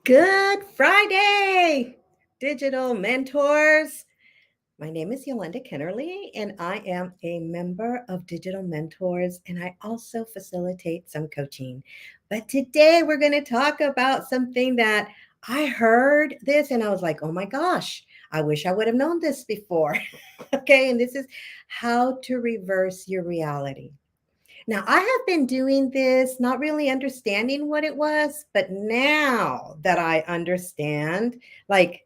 Good Friday, digital mentors. My name is Yolanda Kennerly, and I am a member of Digital Mentors, and I also facilitate some coaching. But today we're going to talk about something that I heard this and I was like, oh my gosh, I wish I would have known this before. Okay, and this is how to reverse your reality. Now, I have been doing this, not really understanding what it was, but now that I understand, like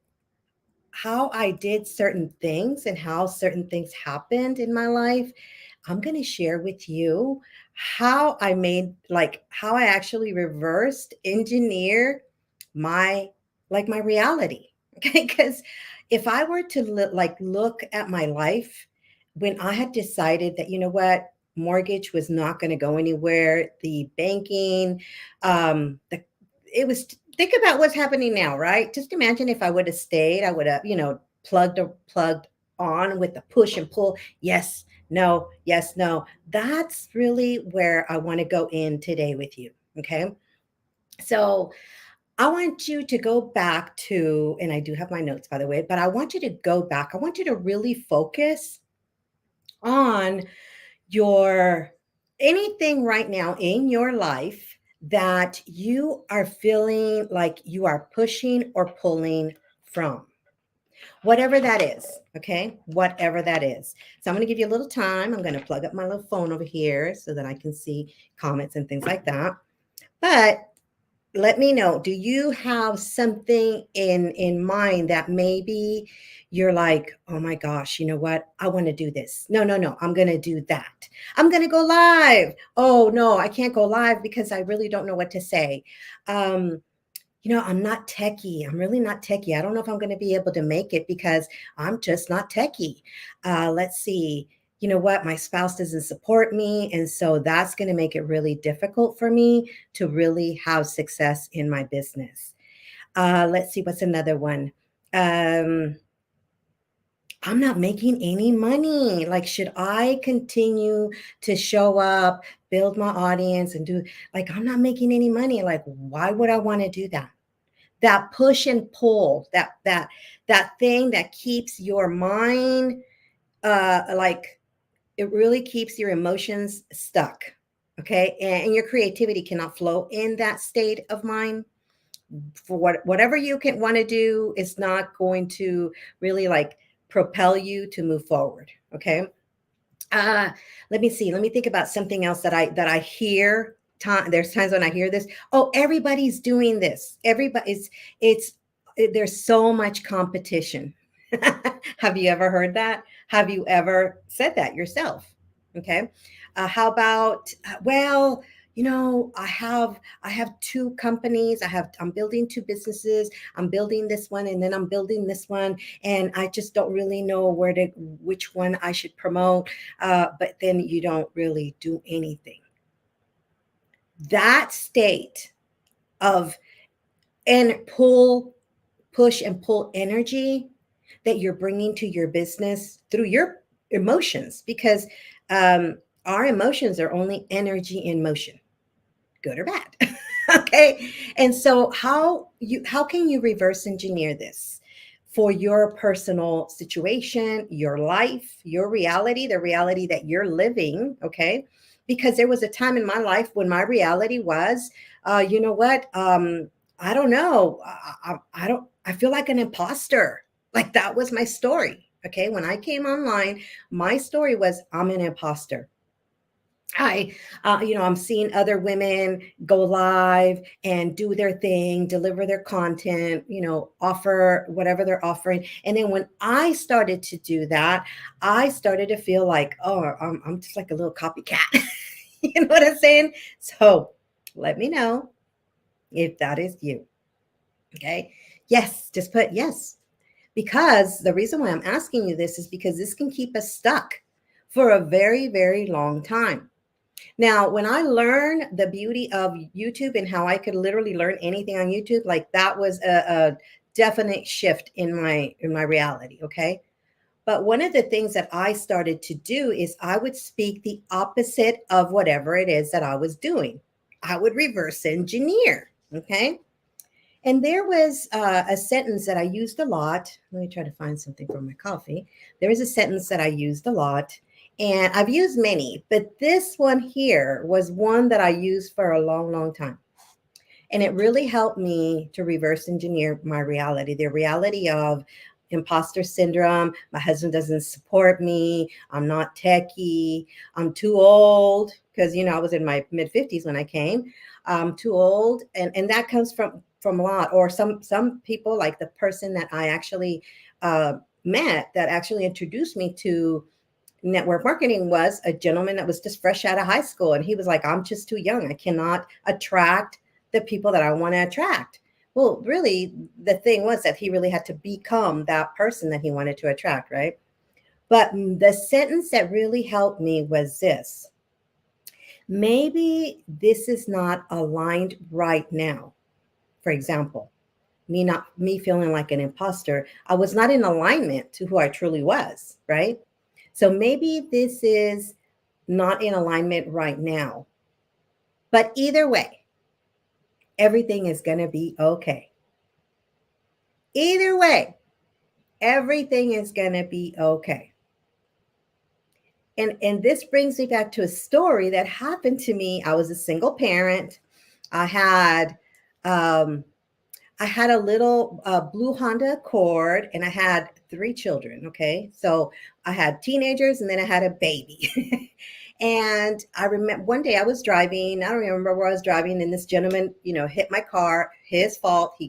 how I did certain things and how certain things happened in my life, I'm going to share with you how I made, like, how I actually reversed engineer my, my reality. Okay. Because if I were to look at my life when I had decided that, you know what, mortgage was not going to go anywhere, the banking, the it was think about what's happening now, right? Just imagine if I would have stayed, I would have, plugged on with the push and pull. Yes, no, yes, no. That's really where I want to go in today with you. Okay. So I want you to go back to, and I do have my notes by the way, but I want you to go back. I want you to really focus on your anything right now in your life that you are feeling like you are pushing or pulling from, whatever that is. Okay, whatever that is. So I'm going to give you a little time. I'm going to plug up my little phone over here so that I can see comments and things like that. But let me know, do you have something in mind that maybe you're like, oh my gosh, you know what, I want to do this. No, no, no, I'm going to do that. I'm going to go live. Oh no, I can't go live because I really don't know what to say. um I'm not techie. I'm really not techie. I don't know if I'm going to be able to make it because I'm just not techie. Let's see. You know what? My spouse doesn't support me. And so that's going to make it really difficult for me to really have success in my business. Let's see. What's another one? Um, I'm not making any money. Like, should I continue to show up, build my audience, and do like I'm not making any money? Like, why would I want to do that? That push and pull, that thing that keeps your mind like it really keeps your emotions stuck. Okay, and your creativity cannot flow in that state of mind. For whatever you can want to do is not going to really like propel you to move forward. Okay. uh, Let me see. Let me think about something else that I hear. There's times when I hear this. Oh, everybody's doing this. It's there's so much competition. Have you ever heard that? Have you ever said that yourself? Okay. How about well, I have two companies. I'm building two businesses. I'm building this one and then I'm building this one, and I just don't really know which one I should promote. But then you don't really do anything. That state of and push and pull energy that you're bringing to your business through your emotions, because our emotions are only energy in motion, good or bad. Okay. And so how can you reverse engineer this for your personal situation, your life, your reality, the reality that you're living? Okay. Because there was a time in my life when my reality was, you know what, I don't know, I feel like an imposter. Like, that was my story. Okay, when I came online, my story was, I'm an imposter. I'm seeing other women go live and do their thing, deliver their content, offer whatever they're offering. And then when I started to do that, I started to feel like, oh, I'm just like a little copycat. You know what I'm saying? So let me know if that is you. Okay. Yes, just put yes. Because the reason why I'm asking you this is because this can keep us stuck for a very, very long time. Now, when I learned the beauty of YouTube and how I could literally learn anything on YouTube, like that was a definite shift in my reality. Okay. But one of the things that I started to do is I would speak the opposite of whatever it is that I was doing. I would reverse engineer. Okay. And there was a sentence that I used a lot. Let me try to find something for my coffee. There was a sentence that I used a lot, and I've used many, but this one here was one that I used for a long, long time. And it really helped me to reverse engineer my reality, the reality of imposter syndrome. My husband doesn't support me. I'm not techie. I'm too old because, I was in my mid 50s when I came. I'm too old. And that comes from a lot, or some people, like the person that I actually met that actually introduced me to network marketing, was a gentleman that was just fresh out of high school. And he was like, I'm just too young. I cannot attract the people that I want to attract. Well, really, the thing was that he really had to become that person that he wanted to attract, right? But the sentence that really helped me was this: maybe this is not aligned right now. For example, me feeling like an imposter, I was not in alignment to who I truly was, right? So maybe this is not in alignment right now. But either way, everything is going to be okay. Either way, everything is going to be okay. And this brings me back to a story that happened to me. I was a single parent. I had um, I had a little blue Honda Accord, and I had three children. Okay. So I had teenagers and then I had a baby. And I remember one day I was driving, I don't remember where I was driving, and this gentleman, hit my car, his fault.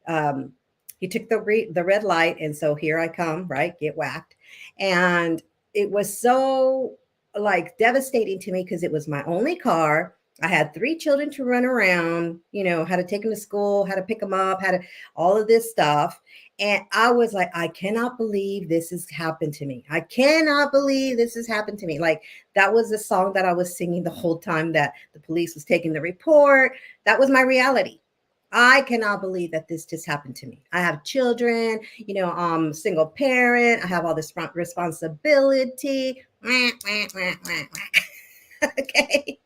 Um, he took the red light. And so here I come, right? Get whacked. And it was so like devastating to me because it was my only car. I had three children to run around, how to take them to school, how to pick them up, how to all of this stuff. And I was like, I cannot believe this has happened to me. I cannot believe this has happened to me. Like, that was the song that I was singing the whole time that the police was taking the report. That was my reality. I cannot believe that this just happened to me. I have children, single parent. I have all this responsibility. Okay.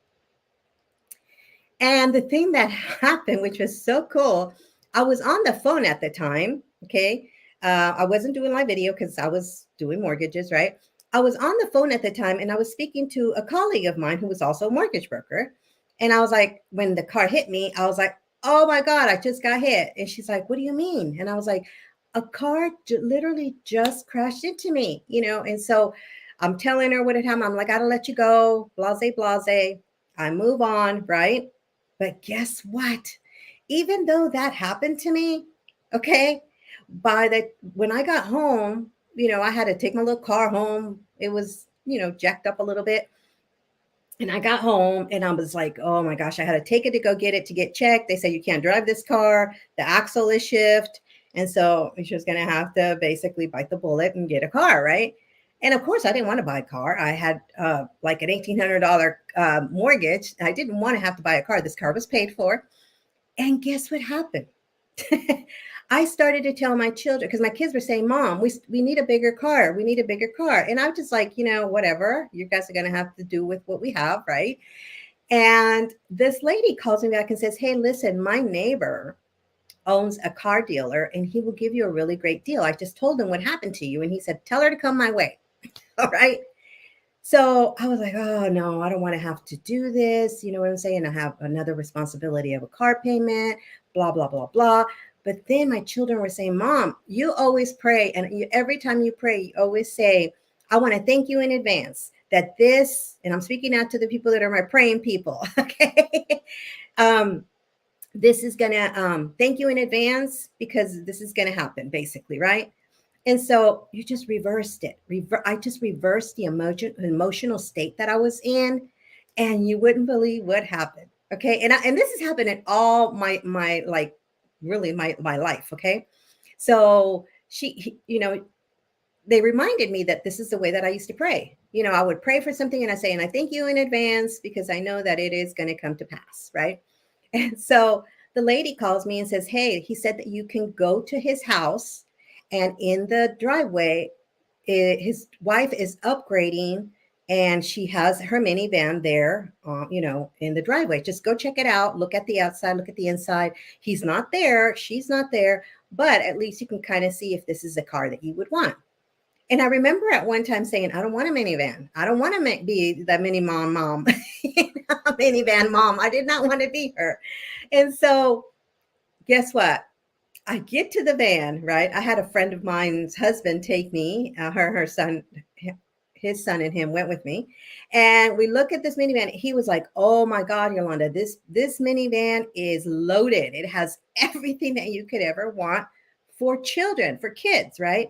And the thing that happened, which was so cool, I was on the phone at the time. Okay. I wasn't doing live video because I was doing mortgages, right? I was on the phone at the time and I was speaking to a colleague of mine who was also a mortgage broker. And I was like, when the car hit me, I was like, oh my God, I just got hit. And she's like, what do you mean? And I was like, a car literally just crashed into me, And so I'm telling her what had happened. I'm like, I gotta let you go, blase, blase. I move on, right? But guess what? Even though that happened to me, okay, when I got home, I had to take my little car home. It was, jacked up a little bit. And I got home and I was like, oh my gosh, I had to take it to go get it to get checked. They said, you can't drive this car. The axle is shift. And so she was going to have to basically bite the bullet and get a car, right? And of course, I didn't want to buy a car. I had like an $1,800 mortgage. I didn't want to have to buy a car. This car was paid for. And guess what happened? I started to tell my children, because my kids were saying, Mom, we need a bigger car. We need a bigger car. And I was just like, whatever. You guys are going to have to do with what we have, right? And this lady calls me back and says, hey, listen, my neighbor owns a car dealer and he will give you a really great deal. I just told him what happened to you. And he said, tell her to come my way. All right. So I was like, oh no, I don't want to have to do this. You know what I'm saying? I have another responsibility of a car payment, blah, blah, blah, blah. But then my children were saying, Mom, you always pray. And every time you pray, you always say, I want to thank you in advance that this, and I'm speaking out to the people that are my praying people. Okay. This is going to thank you in advance because this is going to happen, basically. Right. And so you just reversed it. I just reversed the emotional state that I was in, and you wouldn't believe what happened. Okay, and this has happened in all my like really my life. Okay, so they reminded me that this is the way that I used to pray. I would pray for something and I say, and I thank you in advance because I know that it is going to come to pass, right? And so the lady calls me and says, hey, he said that you can go to his house, and in the driveway, his wife is upgrading and she has her minivan there, in the driveway. Just go check it out. Look at the outside, look at the inside. He's not there, she's not there, but at least you can kind of see if this is a car that you would want. And I remember at one time saying, I don't want a minivan. I don't want to be that mini mom, minivan mom. I did not want to be her. And so, guess what? I get to the van, right? I had a friend of mine's husband take me, her son, his son and him went with me. And we look at this minivan. He was like, oh my God, Yolanda, this minivan is loaded. It has everything that you could ever want for children, for kids, right?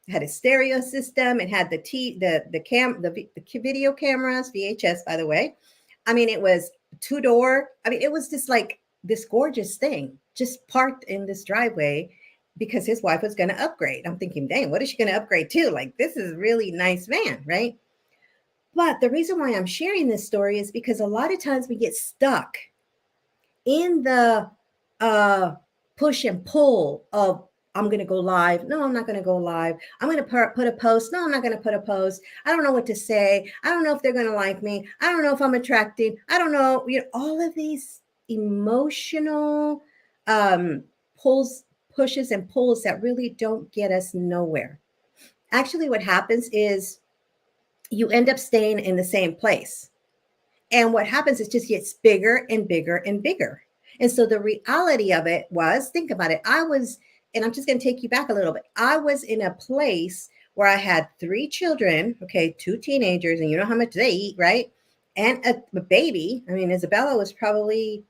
It had a stereo system. It had the video cameras, VHS, by the way. I mean, it was two-door. I mean, it was just like this gorgeous thing, just parked in this driveway because his wife was going to upgrade. I'm thinking, dang, what is she going to upgrade to? Like, this is a really nice van, right? But the reason why I'm sharing this story is because a lot of times we get stuck in the push and pull of, I'm going to go live. No, I'm not going to go live. I'm going to put a post. No, I'm not going to put a post. I don't know what to say. I don't know if they're going to like me. I don't know if I'm attracting. I don't know. All of these emotional pulls, pushes and pulls that really don't get us nowhere. Actually, what happens is you end up staying in the same place. And what happens is it just gets bigger and bigger and bigger. And so the reality of it was, think about it. And I'm just going to take you back a little bit. I was in a place where I had 3 children, okay, 2 teenagers, and you know how much they eat, right? And a baby. I mean, Isabella was probably,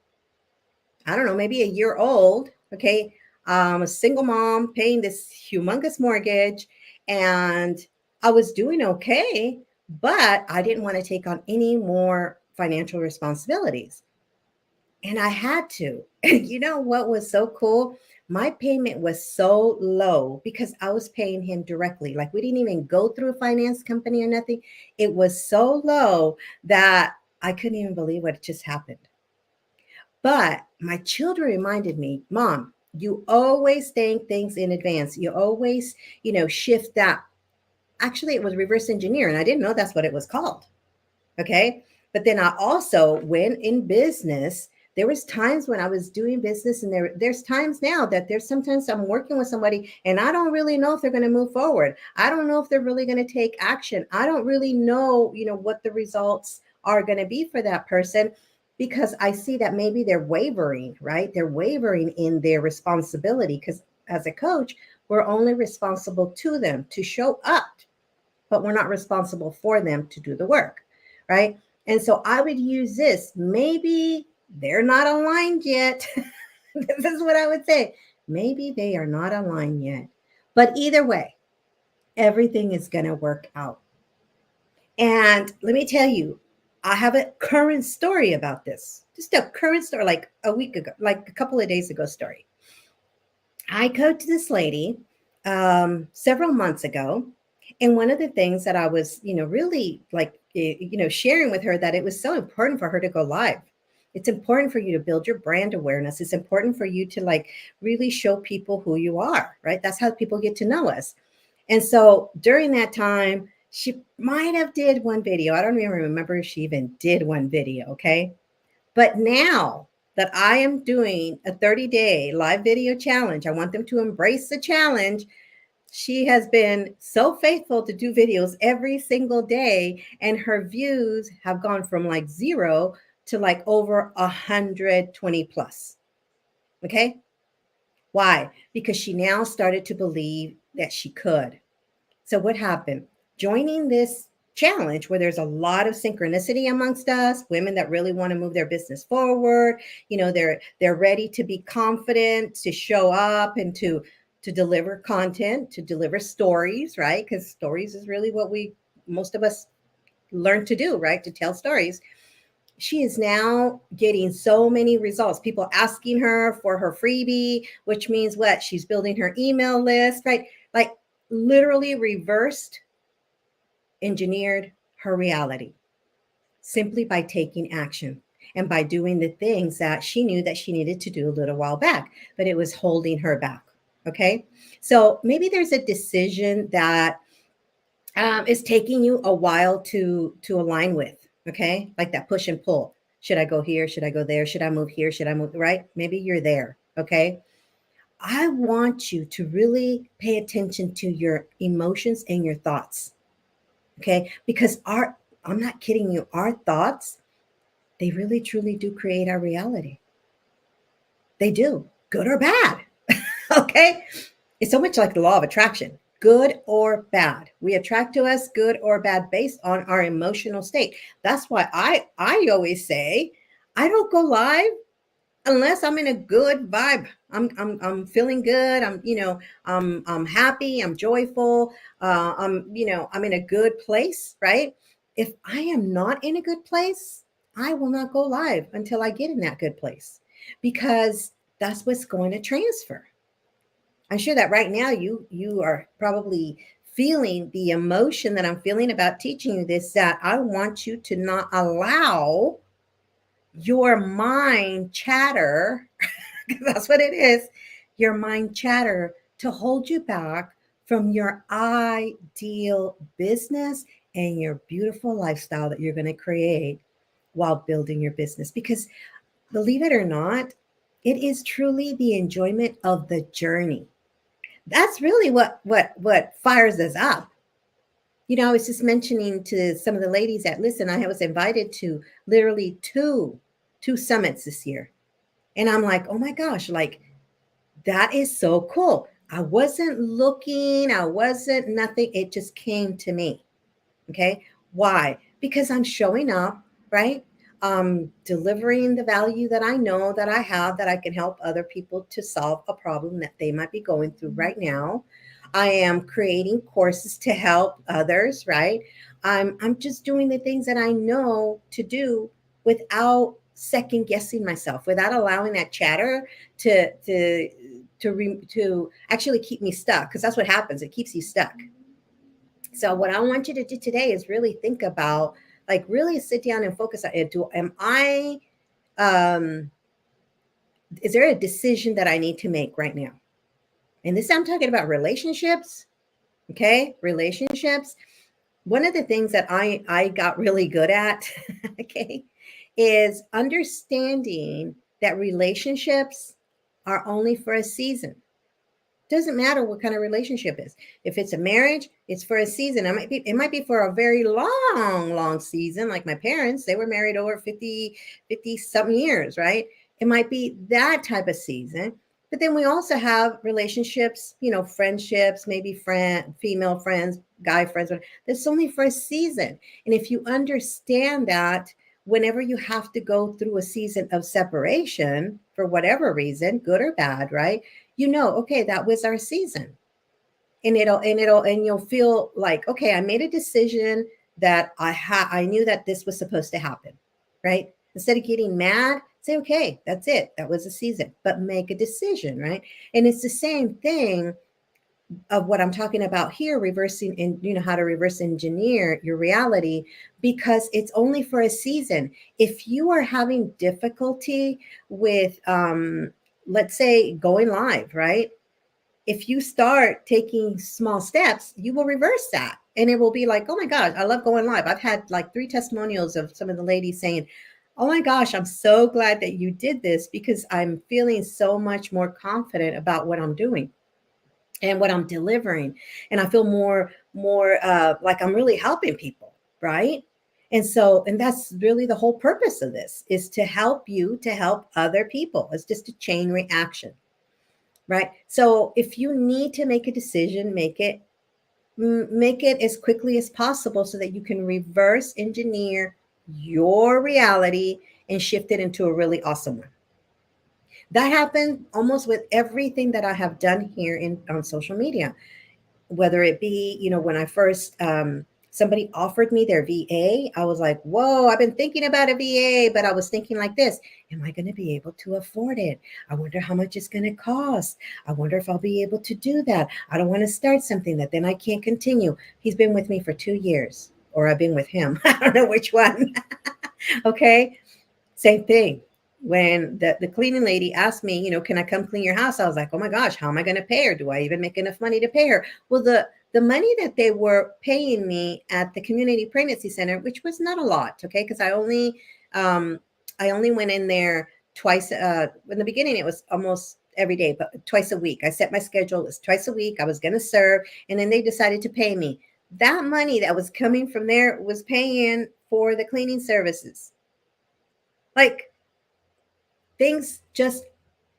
I don't know, maybe a year old, okay? A single mom paying this humongous mortgage, and I was doing okay, but I didn't want to take on any more financial responsibilities. And I had to. You know what was so cool? My payment was so low because I was paying him directly. Like, we didn't even go through a finance company or nothing. It was so low that I couldn't even believe what just happened. But my children reminded me, Mom, you always think things in advance. You always, shift that. Actually, it was reverse engineer, and I didn't know that's what it was called. Okay. But then I also, when in business, there was times when I was doing business, and there's times now that there's sometimes I'm working with somebody and I don't really know if they're going to move forward. I don't know if they're really going to take action. I don't really know, what the results are going to be for that person, because I see that maybe they're wavering, right? They're wavering in their responsibility, because as a coach, we're only responsible to them to show up, but we're not responsible for them to do the work, right? And so I would use this. Maybe they're not aligned yet. This is what I would say. Maybe they are not aligned yet. But either way, everything is going to work out. And let me tell you, I have a current story about this. Just a current story, like a week ago, like a couple of days ago story. I coached this lady several months ago. And one of the things that I was, really like, sharing with her, that it was so important for her to go live. It's important for you to build your brand awareness. It's important for you to like really show people who you are, right? That's how people get to know us. And so during that time, she might have did one video. I don't even remember if she even did one video. Okay. But now that I am doing a 30-day live video challenge, I want them to embrace the challenge. She has been so faithful to do videos every single day, and her views have gone from like 0 to like over 120 plus. Okay. Why? Because she now started to believe that she could. So what happened? Joining this challenge, where there's a lot of synchronicity amongst us, women that really want to move their business forward, they're ready to be confident, to show up, and to deliver content, to deliver stories, right? Because stories is really what most of us learn to do, right? To tell stories. She is now getting so many results. People asking her for her freebie, which means what? She's building her email list, right? Like, literally reversed engineered her reality simply by taking action and by doing the things that she knew that she needed to do a little while back, but it was holding her back. Okay. So maybe there's a decision that is taking you a while to align with. Okay, like that push and pull. Should I go here? Should I go there? Should I move here? Should I move right? Maybe you're there. Okay, I want you to really pay attention to your emotions and your thoughts. Okay, because our I'm not kidding you, our thoughts, they really truly do create our reality. They do, good or bad. Okay, it's so much like the law of attraction, good or bad. We attract to us good or bad based on our emotional state. That's why I always say I don't go live unless I'm in a good vibe. I'm feeling good. I'm happy. I'm joyful. I'm in a good place, right? If I am not in a good place, I will not go live until I get in that good place, because that's what's going to transfer. I'm sure that right now you are probably feeling the emotion that I'm feeling about teaching you this, that I want you to not allow your mind chatter, because that's what it is, your mind chatter, to hold you back from your ideal business and your beautiful lifestyle that you're going to create while building your business. Because believe it or not, it is truly the enjoyment of the journey. That's really what fires us up. I was just mentioning to some of the ladies that listen, I was invited to literally two summits this year. And I'm like, oh my gosh, like that is so cool. I wasn't looking, I wasn't nothing. It just came to me. Okay. Why? Because I'm showing up, right? Delivering the value that I know that I have, that I can help other people to solve a problem that they might be going through right now. I am creating courses to help others, right? I'm just doing the things that I know to do without second guessing myself, without allowing that chatter to actually keep me stuck, because that's what happens. It keeps you stuck. So what I want you to do today is really think about, like, really sit down and focus on it. Um is there a decision that I need to make right now? And this, I'm talking about relationships. Okay, relationships. One of the things that I got really good at, okay, is understanding that relationships are only for a season. Doesn't matter what kind of relationship is. If it's a marriage, it's for a season. It might be for a very long season. Like my parents, they were married over 50 some years, right? It might be that type of season. But then we also have relationships, friendships, maybe female friends, guy friends. That's only for a season. And if you understand that, whenever you have to go through a season of separation for whatever reason, good or bad, right? Okay, that was our season. And you'll feel like, okay, I made a decision that I knew that this was supposed to happen, right? Instead of getting mad, say, okay, that's it, that was a season, but make a decision, right? And it's the same thing of what I'm talking about here, reversing, and how to reverse engineer your reality, because it's only for a season. If you are having difficulty with, let's say, going live, right? If you start taking small steps, you will reverse that. And it will be like, oh my gosh, I love going live. I've had like 3 testimonials of some of the ladies saying, oh my gosh, I'm so glad that you did this, because I'm feeling so much more confident about what I'm doing and what I'm delivering. And I feel more like I'm really helping people, right? And that's really the whole purpose of this, is to help you to help other people. It's just a chain reaction, right? So if you need to make a decision, make it as quickly as possible, so that you can reverse engineer your reality and shift it into a really awesome one. That happened almost with everything that I have done here on social media, whether it be, when I first, somebody offered me their VA, I was like, whoa, I've been thinking about a VA, but I was thinking like this: am I going to be able to afford it? I wonder how much it's going to cost. I wonder if I'll be able to do that. I don't want to start something that then I can't continue. He's been with me for 2 years, or I've been with him. I don't know which one. Okay. Same thing. When the cleaning lady asked me, can I come clean your house? I was like, oh my gosh, how am I going to pay her? Do I even make enough money to pay her? Well, the money that they were paying me at the community pregnancy center, which was not a lot, okay, because I only went in there twice. In the beginning, it was almost every day, but twice a week. I set my schedule. It was twice a week. I was going to serve, and then they decided to pay me. That money that was coming from there was paying for the cleaning services. Like, things just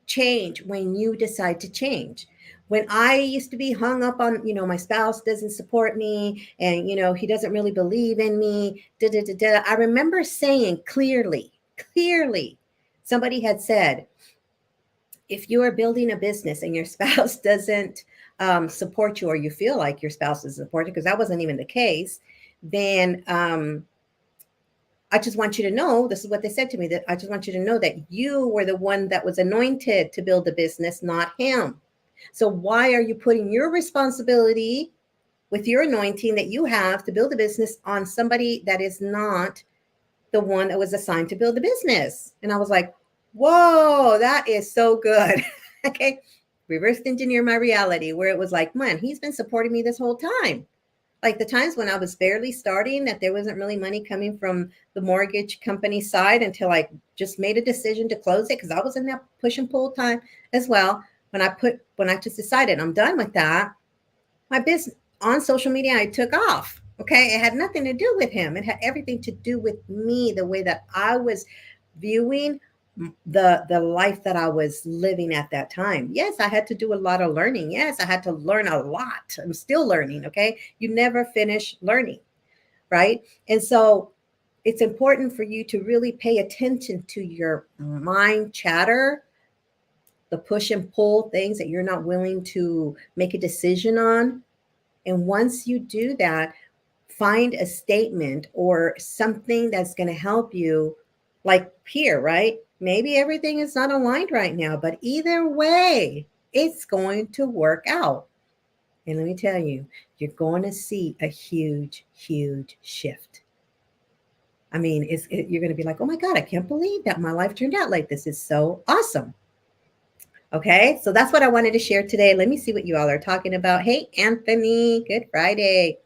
change when you decide to change. When I used to be hung up on, my spouse doesn't support me, and, he doesn't really believe in me, da, da, da, da. I remember saying clearly, somebody had said, if you are building a business and your spouse doesn't support you, or you feel like your spouse is supported, because that wasn't even the case, then I just want you to know, this is what they said to me, that I just want you to know that you were the one that was anointed to build the business, not him. So why are you putting your responsibility with your anointing that you have to build a business on somebody that is not the one that was assigned to build the business? And I was like, whoa, that is so good. Okay. Reverse engineer my reality, where it was like, man, he's been supporting me this whole time. Like the times when I was barely starting, that there wasn't really money coming from the mortgage company side until I just made a decision to close it, because I was in that push and pull time as well. When I just decided I'm done with that, my business on social media, I took off. Okay. It had nothing to do with him. It had everything to do with me, the way that I was viewing the life that I was living at that time. Yes, I had to do a lot of learning. Yes, I had to learn a lot. I'm still learning. Okay. You never finish learning. Right. And so it's important for you to really pay attention to your mind chatter, the push and pull things that you're not willing to make a decision on. And once you do that, find a statement or something that's going to help you, like here, right? Maybe everything is not aligned right now, but either way, it's going to work out. And let me tell you, you're going to see a huge, huge shift. I mean, you're going to be like, oh my God, I can't believe that my life turned out like this. Is so awesome. Okay, so that's what I wanted to share today. Let me see what you all are talking about. Hey, Anthony, good Friday.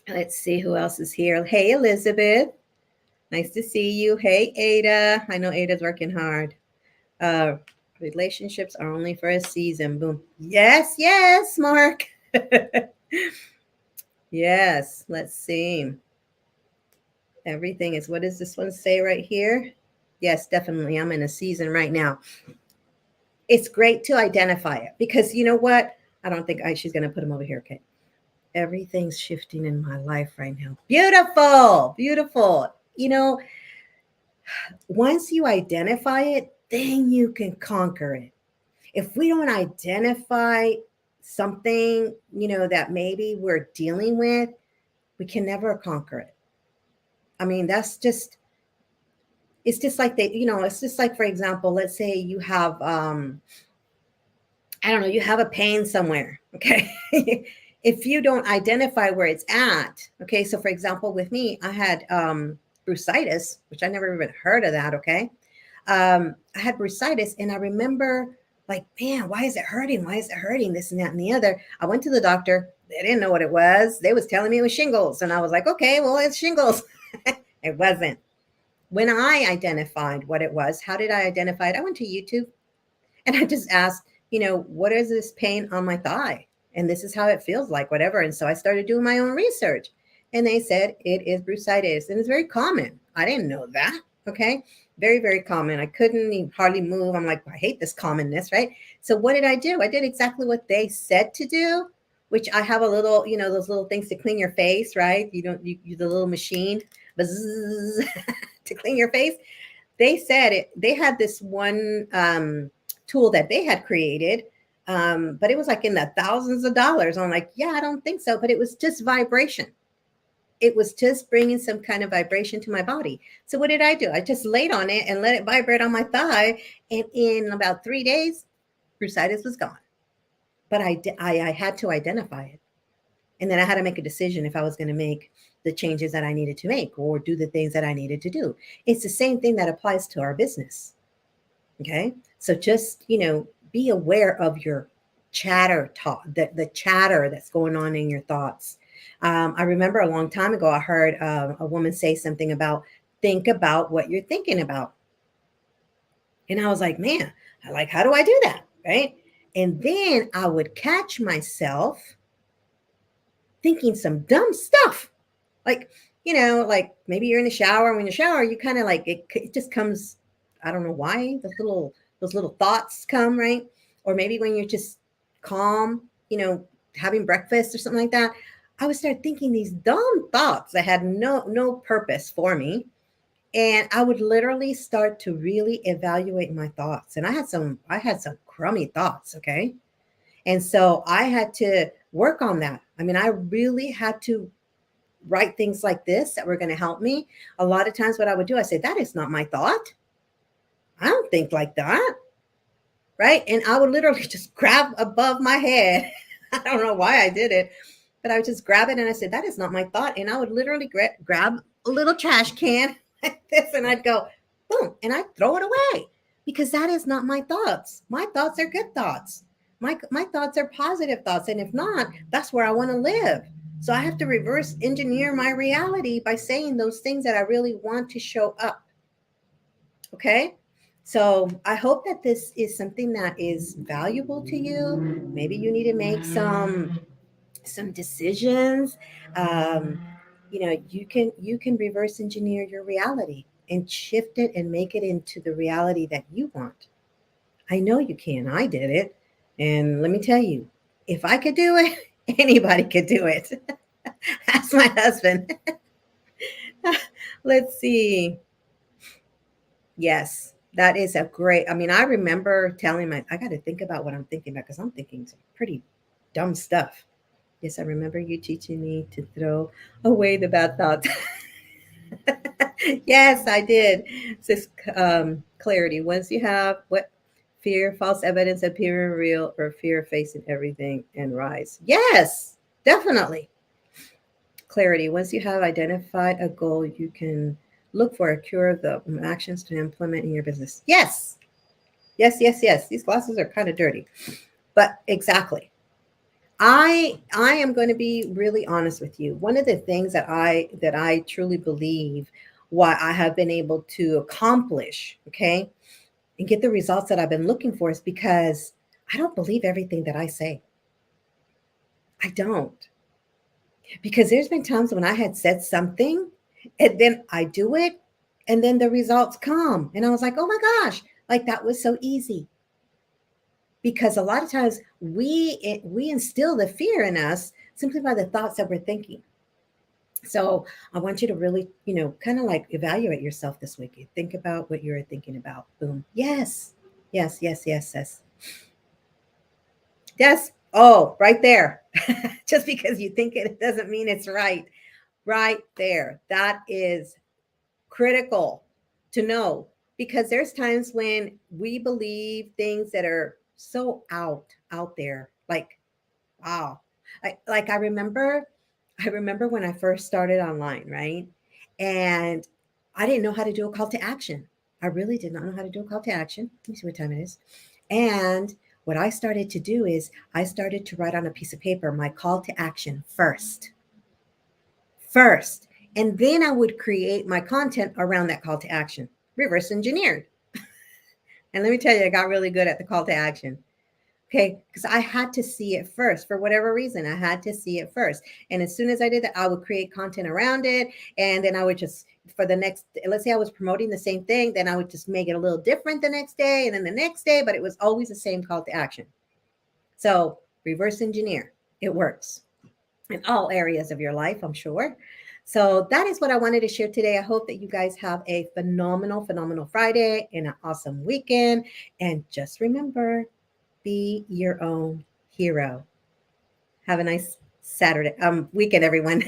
Let's see who else is here. Hey, Elizabeth. Nice to see you. Hey, Ada. I know Ada's working hard. Uh, Relationships are only for a season. Boom. Yes, Mark. Yes, let's see. Everything is, what does this one say right here? Yes, definitely. I'm in a season right now. It's great to identify it, because you know what? I don't think she's going to put them over here. Okay. Everything's shifting in my life right now. Beautiful, beautiful. Once you identify it, then you can conquer it. If we don't identify something, that maybe we're dealing with, we can never conquer it. I mean, it's just like it's just like, for example, let's say you have, I don't know, you have a pain somewhere. Okay. If you don't identify where it's at. Okay. So for example, with me, I had, bursitis, which I never even heard of that. Okay. I had bursitis, and I remember, like, man, why is it hurting? Why is it hurting? This and that and the other. I went to the doctor. They didn't know what it was. They was telling me it was shingles. And I was like, okay, well, it's shingles. It wasn't. When I identified what it was, how did I identify it? I went to YouTube and I just asked, what is this pain on my thigh? And this is how it feels like, whatever. And so I started doing my own research, and they said it is bursitis, and it's very common. I didn't know that. Okay. Very, very common. I couldn't even hardly move. I'm like, I hate this commonness, right? So what did I do? I did exactly what they said to do, which I have a little, those little things to clean your face, right? You the little machine buzz, to clean your face. They said it. They had this one tool that they had created, but it was like in the thousands of dollars. I'm like, yeah, I don't think so. But it was just vibration. It was just bringing some kind of vibration to my body. So what did I do? I just laid on it and let it vibrate on my thigh. And in about 3 days, bursitis was gone. But I had to identify it. And then I had to make a decision if I was going to make the changes that I needed to make or do the things that I needed to do. It's the same thing that applies to our business. Okay. So just, be aware of your chatter talk, the chatter that's going on in your thoughts. I remember a long time ago, I heard a woman say something about think about what you're thinking about. And I was like, man, I like, how do I do that? Right. And then I would catch myself thinking some dumb stuff. Like, like maybe you're in the shower. When you shower, you kind of like it just comes. I don't know why those little thoughts come, right? Or maybe when you're just calm, having breakfast or something like that. I would start thinking these dumb thoughts that had no purpose for me, and I would literally start to really evaluate my thoughts. And I had some crummy thoughts, okay? And so I had to work on that. I mean, I really had to write things like this that were going to help me. A lot of times, what I would do, I say, that is not my thought. I don't think like that. Right. And I would literally just grab above my head. I don't know why I did it, but I would just grab it and I said, that is not my thought. And I would literally grab a little trash can like this and I'd go, boom, and I'd throw it away because that is not my thoughts. My thoughts are good thoughts. My thoughts are positive thoughts. And if not, that's where I want to live. So I have to reverse engineer my reality by saying those things that I really want to show up. Okay. So I hope that this is something that is valuable to you. Maybe you need to make some decisions. Um, you can reverse engineer your reality and shift it and make it into the reality that you want. I know you can. I did it. And let me tell you, if I could do it, anybody could do it. Ask my husband. Let's see. Yes, that is a great. I mean, I remember telling I got to think about what I'm thinking about because I'm thinking some pretty dumb stuff. Yes, I remember you teaching me to throw away the bad thoughts. Yes, I did. Says clarity. Once you have what fear, false evidence appearing real, or fear of facing everything and rise. Yes, definitely. Clarity. Once you have identified a goal, you can look for a cure of the actions to implement in your business. Yes, yes, yes, yes. These glasses are kind of dirty, but exactly. I am going to be really honest with you. One of the things that I truly believe why I have been able to accomplish, okay, and get the results that I've been looking for is because I don't believe everything that I say. I don't. Because there's been times when I had said something and then I do it and then the results come. And I was like, oh my gosh, like that was so easy. Because a lot of times we instill the fear in us simply by the thoughts that we're thinking. So I want you to really, kind of like evaluate yourself this week. Think about what you're thinking about. Boom. Yes. Yes, yes, yes, yes. Yes. Oh, right there. Just because you think it doesn't mean it's right. Right there. That is critical to know because there's times when we believe things that are so out there. Like, wow. I remember when I first started online, right? And I didn't know how to do a call to action. I really did not know how to do a call to action. Let me see what time it is. And what I started to do is I started to write on a piece of paper my call to action first. And then I would create my content around that call to action, reverse engineered. And let me tell you, I got really good at the call to action. Okay, because I had to see it first for whatever reason. I had to see it first. And as soon as I did that, I would create content around it. And then I would just, for the next, let's say I was promoting the same thing, then I would just make it a little different the next day and then the next day, but it was always the same call to action. So reverse engineer, it works in all areas of your life, I'm sure. So that is what I wanted to share today. I hope that you guys have a phenomenal Friday and an awesome weekend. And just remember, be your own hero. Have a nice Saturday, weekend, everyone.